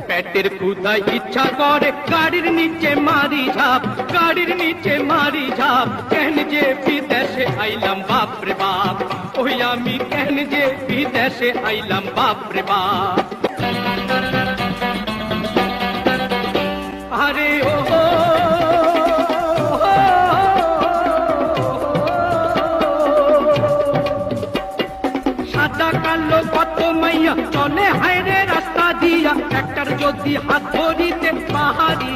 পেটের ক্ষুধায় ইচ্ছা করে গাড়ির নিচে মারি ঝাপ, গাড়ির নিচে মারি ঝাপ। কেন যে বিদেশে আইলাম বাপরে বাপ, ওই আমি কেন যে বিদেশে আইলাম বাপরে বাপ। আরে ও সাদা কালো কত মাইয়া চলে হায়রে রাস্তা দিয়া, একটার যদি হাত ধরিতে পাহাড়ি